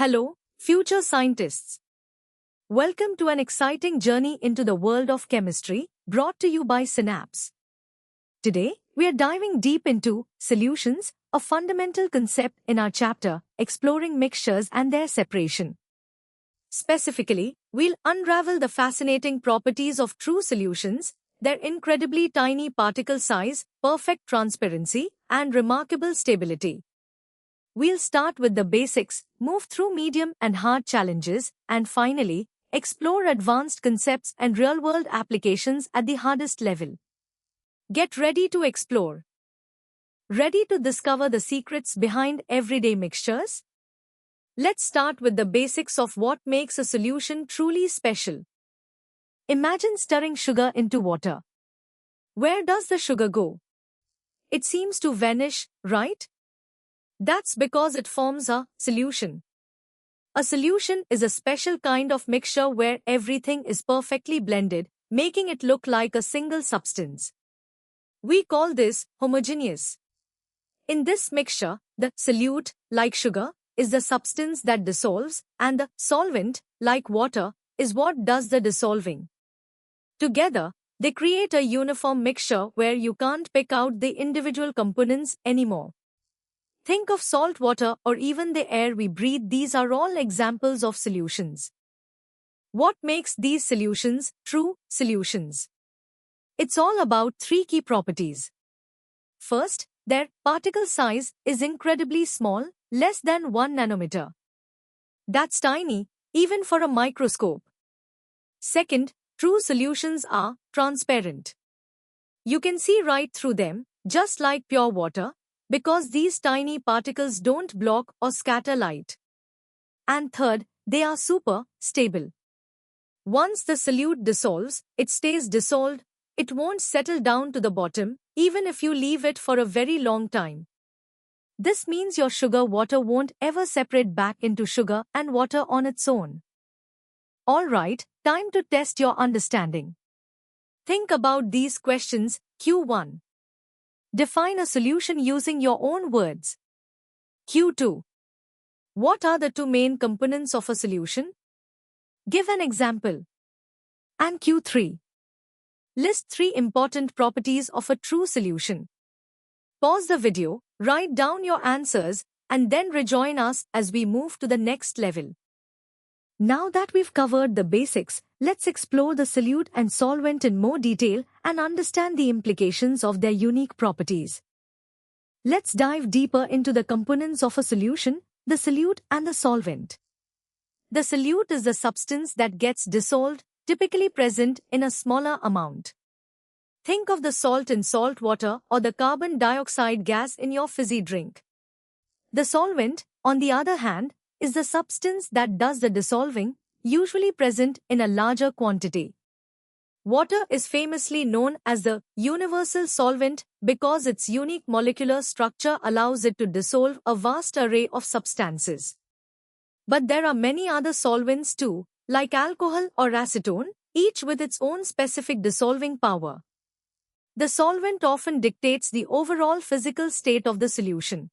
Hello, future scientists. Welcome to an exciting journey into the world of chemistry, brought to you by Synapse. Today, we are diving deep into solutions, a fundamental concept in our chapter, exploring mixtures and their separation. Specifically, we'll unravel the fascinating properties of true solutions, their incredibly tiny particle size, perfect transparency, and remarkable stability. We'll start with the basics, move through medium and hard challenges, and finally, explore advanced concepts and real-world applications at the hardest level. Get ready to explore. Ready to discover the secrets behind everyday mixtures? Let's start with the basics of what makes a solution truly special. Imagine stirring sugar into water. Where does the sugar go? It seems to vanish, right? That's because it forms a solution. A solution is a special kind of mixture where everything is perfectly blended, making it look like a single substance. We call this homogeneous. In this mixture, the solute, like sugar, is the substance that dissolves, and the solvent, like water, is what does the dissolving. Together, they create a uniform mixture where you can't pick out the individual components anymore. Think of salt water or even the air we breathe. These are all examples of solutions. What makes these solutions true solutions? It's all about three key properties. First, their particle size is incredibly small, less than 1 nanometer. That's tiny, even for a microscope. Second, true solutions are transparent. You can see right through them, just like pure water, because these tiny particles don't block or scatter light. And third, they are super stable. Once the solute dissolves, it stays dissolved. It won't settle down to the bottom, even if you leave it for a very long time. This means your sugar water won't ever separate back into sugar and water on its own. Alright, time to test your understanding. Think about these questions. Q1. Define a solution using your own words. Q2. What are the two main components of a solution? Give an example. And Q3. List 3 important properties of a true solution. Pause the video, write down your answers, and then rejoin us as we move to the next level. Now that we've covered the basics, let's explore the solute and solvent in more detail and understand the implications of their unique properties. Let's dive deeper into the components of a solution, the solute and the solvent. The solute is the substance that gets dissolved, typically present in a smaller amount. Think of the salt in salt water or the carbon dioxide gas in your fizzy drink. The solvent, on the other hand, is the substance that does the dissolving, usually present in a larger quantity. Water is famously known as the universal solvent because its unique molecular structure allows it to dissolve a vast array of substances. But there are many other solvents too, like alcohol or acetone, each with its own specific dissolving power. The solvent often dictates the overall physical state of the solution.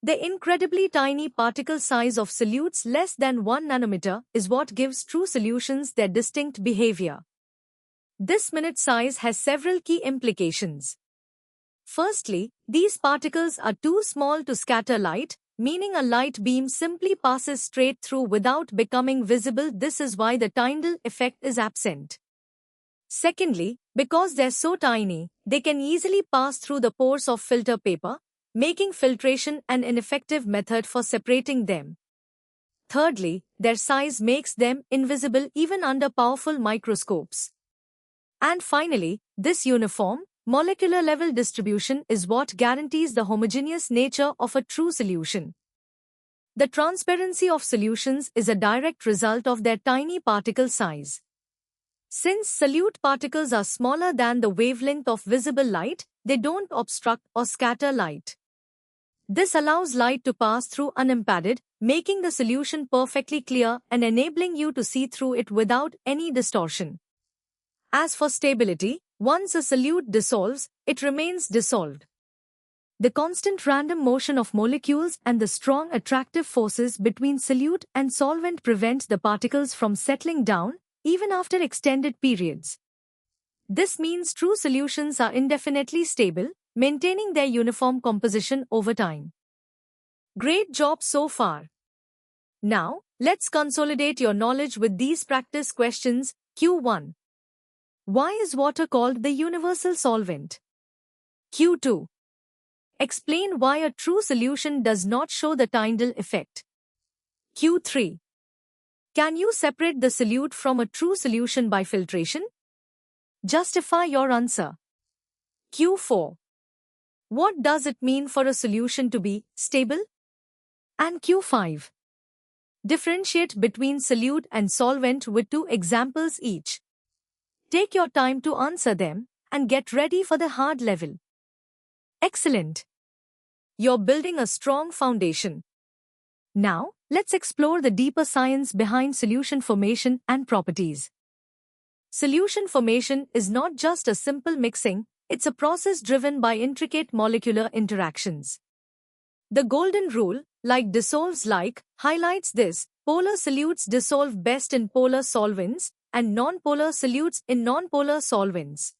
The incredibly tiny particle size of solutes less than 1 nanometer is what gives true solutions their distinct behavior. This minute size has several key implications. Firstly, these particles are too small to scatter light, meaning a light beam simply passes straight through without becoming visible. This is why the Tyndall effect is absent. Secondly, because they're so tiny, they can easily pass through the pores of filter paper, making filtration an ineffective method for separating them. Thirdly, their size makes them invisible even under powerful microscopes. And finally, this uniform, molecular-level distribution is what guarantees the homogeneous nature of a true solution. The transparency of solutions is a direct result of their tiny particle size. Since solute particles are smaller than the wavelength of visible light, they don't obstruct or scatter light. This allows light to pass through unimpeded, making the solution perfectly clear and enabling you to see through it without any distortion. As for stability, once a solute dissolves, it remains dissolved. The constant random motion of molecules and the strong attractive forces between solute and solvent prevent the particles from settling down, even after extended periods. This means true solutions are indefinitely stable, maintaining their uniform composition over time. Great job so far. Now, let's consolidate your knowledge with these practice questions. Q1. Why is water called the universal solvent? Q2. Explain why a true solution does not show the Tyndall effect. Q3. Can you separate the solute from a true solution by filtration? Justify your answer. Q4. What does it mean for a solution to be stable? And Q5. Differentiate between solute and solvent with 2 examples each. Take your time to answer them and get ready for the hard level. Excellent! You're building a strong foundation. Now, let's explore the deeper science behind solution formation and properties. Solution formation is not just a simple mixing, it's a process driven by intricate molecular interactions. The golden rule, like dissolves like, highlights this: polar solutes dissolve best in polar solvents, and non-polar solutes in non-polar solvents.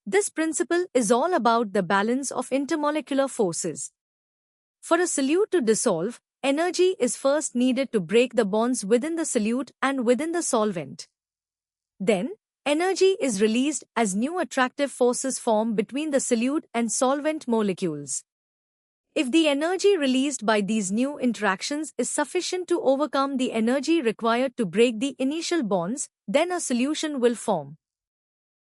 This principle is all about the balance of intermolecular forces. For a solute to dissolve, energy is first needed to break the bonds within the solute and within the solvent. Then, energy is released as new attractive forces form between the solute and solvent molecules. If the energy released by these new interactions is sufficient to overcome the energy required to break the initial bonds, then a solution will form.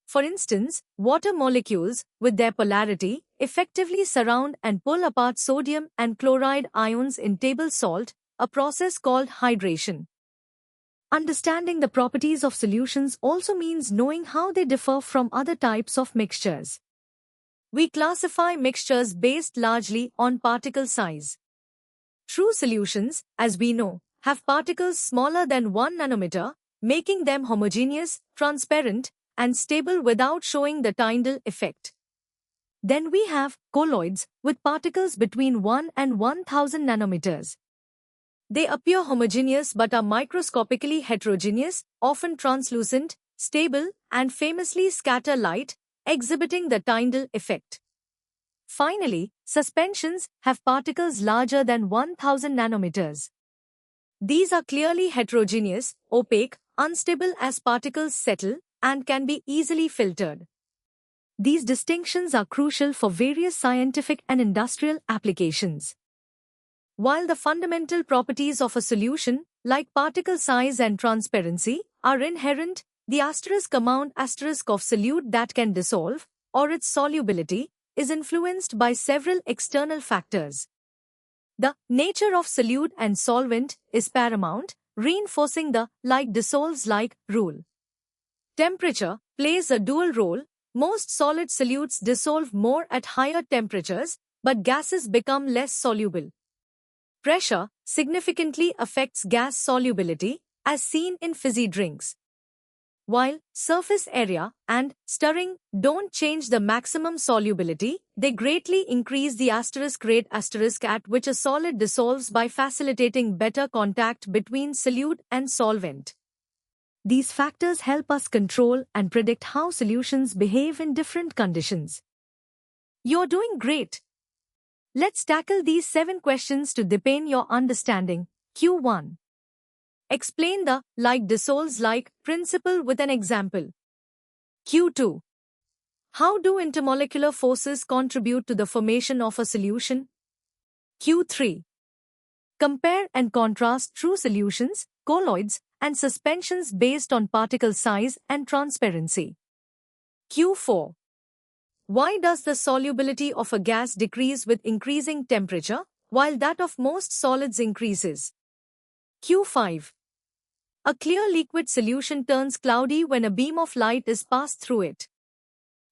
For instance, water molecules, with their polarity, effectively surround and pull apart sodium and chloride ions in table salt, a process called hydration. Understanding the properties of solutions also means knowing how they differ from other types of mixtures. We classify mixtures based largely on particle size. True solutions, as we know, have particles smaller than 1 nanometer, making them homogeneous, transparent, and stable without showing the Tyndall effect. Then we have colloids with particles between 1 and 1000 nanometers. They appear homogeneous but are microscopically heterogeneous, often translucent, stable, and famously scatter light, exhibiting the Tyndall effect. Finally, suspensions have particles larger than 1000 nanometers. These are clearly heterogeneous, opaque, unstable as particles settle, and can be easily filtered. These distinctions are crucial for various scientific and industrial applications. While the fundamental properties of a solution, like particle size and transparency, are inherent, the amount of solute that can dissolve, or its solubility, is influenced by several external factors. The nature of solute and solvent is paramount, reinforcing the like dissolves like rule. Temperature plays a dual role. Most solid solutes dissolve more at higher temperatures, but gases become less soluble. Pressure significantly affects gas solubility, as seen in fizzy drinks. While surface area and stirring don't change the maximum solubility, they greatly increase the rate at which a solid dissolves by facilitating better contact between solute and solvent. These factors help us control and predict how solutions behave in different conditions. You're doing great! Let's tackle these 7 questions to deepen your understanding. Q1. Explain the like dissolves like principle with an example. Q2. How do intermolecular forces contribute to the formation of a solution? Q3. Compare and contrast true solutions, colloids, and suspensions based on particle size and transparency. Q4. Why does the solubility of a gas decrease with increasing temperature, while that of most solids increases? Q5. A clear liquid solution turns cloudy when a beam of light is passed through it.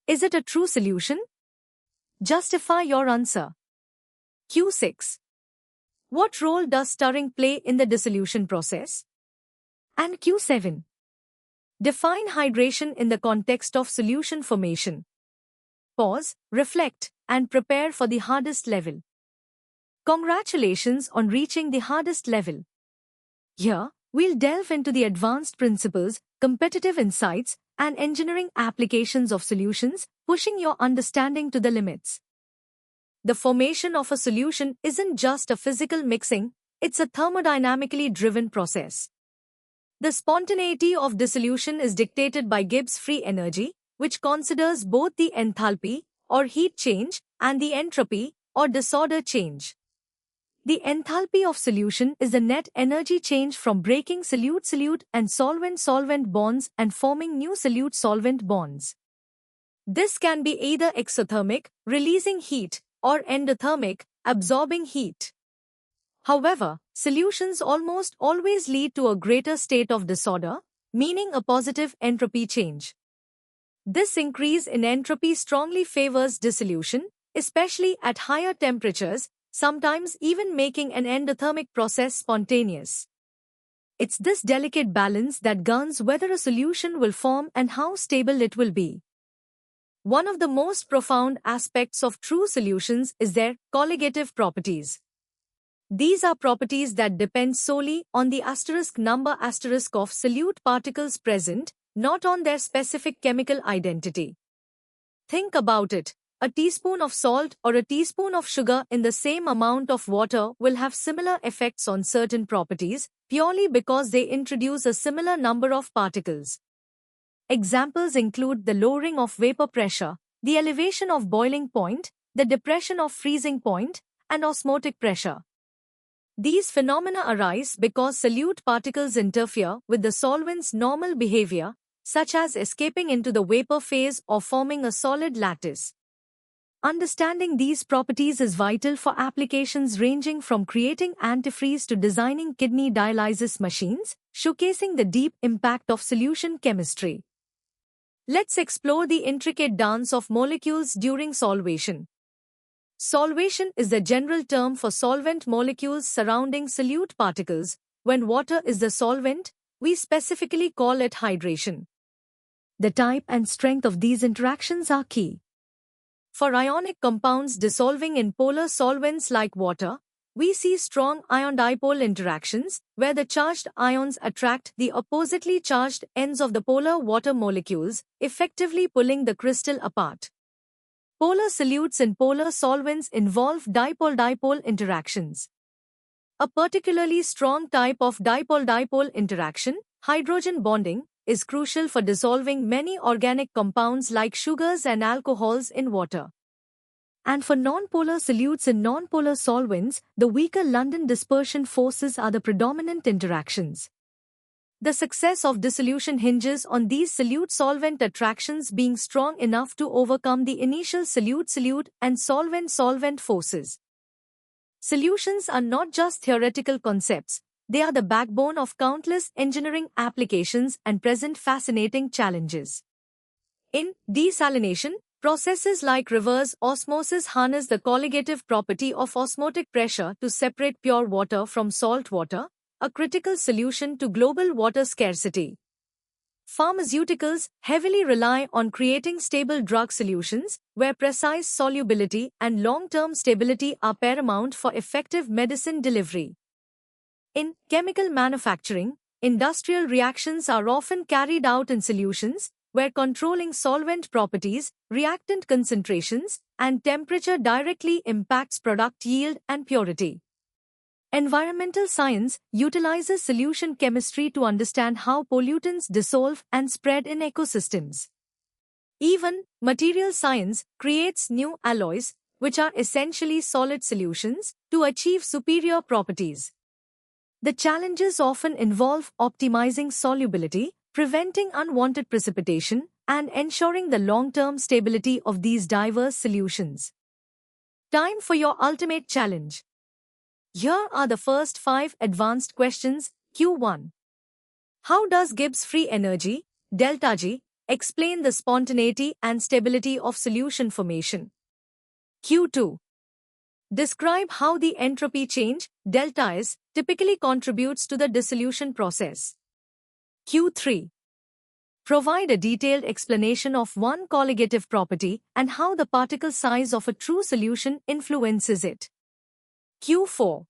Is it a true solution? Justify your answer. Q6. What role does stirring play in the dissolution process? And Q7. Define hydration in the context of solution formation. Pause, reflect, and prepare for the hardest level. Congratulations on reaching the hardest level. Here, we'll delve into the advanced principles, competitive insights, and engineering applications of solutions, pushing your understanding to the limits. The formation of a solution isn't just a physical mixing, it's a thermodynamically driven process. The spontaneity of dissolution is dictated by Gibbs free energy, which considers both the enthalpy, or heat change, and the entropy, or disorder change. The enthalpy of solution is the net energy change from breaking solute-solute and solvent-solvent bonds and forming new solute-solvent bonds. This can be either exothermic, releasing heat, or endothermic, absorbing heat. However, solutions almost always lead to a greater state of disorder, meaning a positive entropy change. This increase in entropy strongly favors dissolution, especially at higher temperatures, sometimes even making an endothermic process spontaneous. It's this delicate balance that governs whether a solution will form and how stable it will be. One of the most profound aspects of true solutions is their colligative properties. These are properties that depend solely on the number of solute particles present, not on their specific chemical identity. Think about it. A teaspoon of salt or a teaspoon of sugar in the same amount of water will have similar effects on certain properties, purely because they introduce a similar number of particles. Examples include the lowering of vapor pressure, the elevation of boiling point, the depression of freezing point, and osmotic pressure. These phenomena arise because solute particles interfere with the solvent's normal behavior, such as escaping into the vapor phase or forming a solid lattice. Understanding these properties is vital for applications ranging from creating antifreeze to designing kidney dialysis machines, showcasing the deep impact of solution chemistry. Let's explore the intricate dance of molecules during solvation. Solvation is the general term for solvent molecules surrounding solute particles. When water is the solvent, we specifically call it hydration. The type and strength of these interactions are key. For ionic compounds dissolving in polar solvents like water, we see strong ion-dipole interactions, where the charged ions attract the oppositely charged ends of the polar water molecules, effectively pulling the crystal apart. Polar solutes in polar solvents involve dipole-dipole interactions. A particularly strong type of dipole-dipole interaction, hydrogen bonding, is crucial for dissolving many organic compounds like sugars and alcohols in water. And for nonpolar solutes in nonpolar solvents, the weaker London dispersion forces are the predominant interactions. The success of dissolution hinges on these solute-solvent attractions being strong enough to overcome the initial solute-solute and solvent-solvent forces. Solutions are not just theoretical concepts, they are the backbone of countless engineering applications and present fascinating challenges. In desalination, processes like reverse osmosis harness the colligative property of osmotic pressure to separate pure water from salt water, a critical solution to global water scarcity. Pharmaceuticals heavily rely on creating stable drug solutions, where precise solubility and long-term stability are paramount for effective medicine delivery. In chemical manufacturing, industrial reactions are often carried out in solutions, where controlling solvent properties, reactant concentrations, and temperature directly impacts product yield and purity. Environmental science utilizes solution chemistry to understand how pollutants dissolve and spread in ecosystems. Even material science creates new alloys, which are essentially solid solutions, to achieve superior properties. The challenges often involve optimizing solubility, preventing unwanted precipitation, and ensuring the long-term stability of these diverse solutions. Time for your ultimate challenge. Here are the first 5 advanced questions. Q1. How does Gibbs free energy, delta G, explain the spontaneity and stability of solution formation? Q2. Describe how the entropy change, delta S, typically contributes to the dissolution process. Q3. Provide a detailed explanation of one colligative property and how the particle size of a true solution influences it. Q4.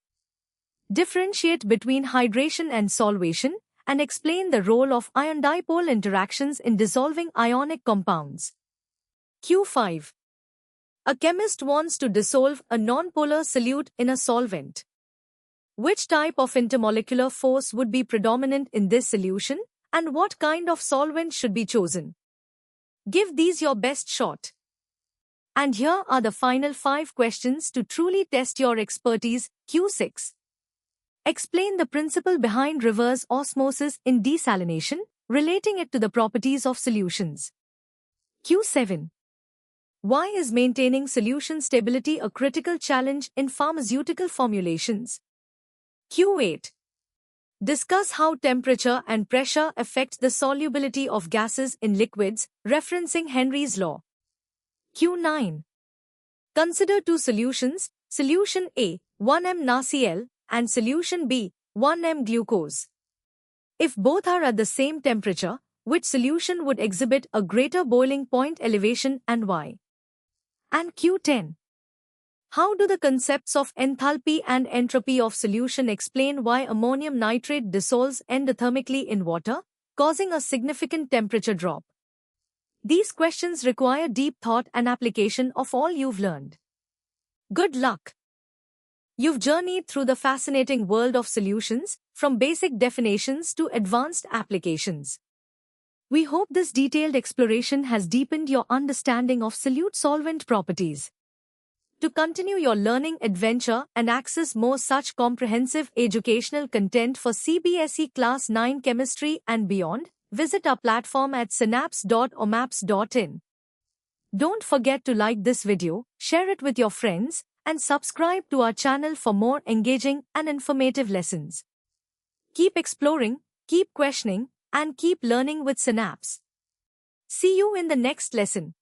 Differentiate between hydration and solvation and explain the role of ion-dipole interactions in dissolving ionic compounds. Q5. A chemist wants to dissolve a nonpolar solute in a solvent. Which type of intermolecular force would be predominant in this solution, and what kind of solvent should be chosen? Give these your best shot. And here are the final 5 questions to truly test your expertise. Q6. Explain the principle behind reverse osmosis in desalination, relating it to the properties of solutions. Q7. Why is maintaining solution stability a critical challenge in pharmaceutical formulations? Q8. Discuss how temperature and pressure affect the solubility of gases in liquids, referencing Henry's law. Q9. Consider 2 solutions, solution A, 1m NaCl, and solution B, 1m glucose. If both are at the same temperature, which solution would exhibit a greater boiling point elevation and why? And Q10. How do the concepts of enthalpy and entropy of solution explain why ammonium nitrate dissolves endothermically in water, causing a significant temperature drop? These questions require deep thought and application of all you've learned. Good luck! You've journeyed through the fascinating world of solutions, from basic definitions to advanced applications. We hope this detailed exploration has deepened your understanding of solute-solvent properties. To continue your learning adventure and access more such comprehensive educational content for CBSE Class 9 Chemistry and beyond, visit our platform at synapse.omaps.in. Don't forget to like this video, share it with your friends, and subscribe to our channel for more engaging and informative lessons. Keep exploring, keep questioning, and keep learning with Synapse. See you in the next lesson.